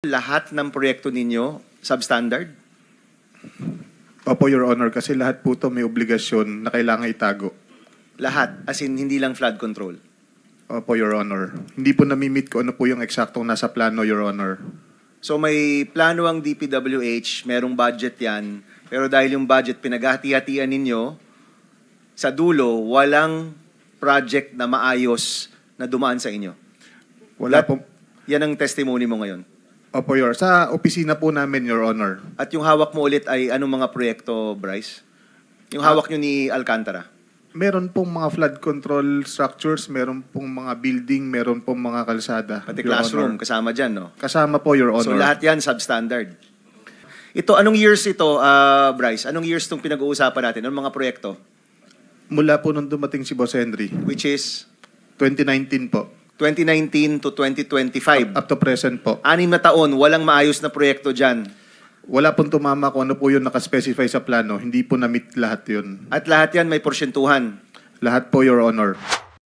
Lahat ng proyekto ninyo substandard? Opo, Your Honor, kasi lahat po ito may obligasyon na kailangan itago. Lahat? As in, hindi lang flood control? Opo, Your Honor. Hindi po nami-meet ko ano po yung eksaktong nasa plano, Your Honor. So may plano ang DPWH, merong budget yan, pero dahil yung budget pinaghati-hatian ninyo, sa dulo, walang project na maayos na dumaan sa inyo. Wala po. Yan ang testimony mo ngayon. Opo, Your. Sa opisina po namin, Your Honor. At yung hawak mo ulit ay anong mga proyekto, Bryce? Yung hawak nyo ni Alcantara? Meron pong mga flood control structures, meron pong mga building, meron pong mga kalsada. Pati Your classroom, Honor. kasama dyan, no? Kasama po, Your Honor. So lahat yan substandard. Ito, anong years ito, Bryce? Anong years itong pinag-uusapan natin? Anong mga proyekto? Mula po nung dumating si Boss Henry. Which is? 2019 po. 2019 to 2025. Up to present po. 6 na taon, walang maayos na proyekto dyan. Wala pong tumama kung ano po yung nakaspecify sa plano. Hindi po na-meet lahat yun. At lahat yan may porsyentuhan. Lahat po, Your Honor.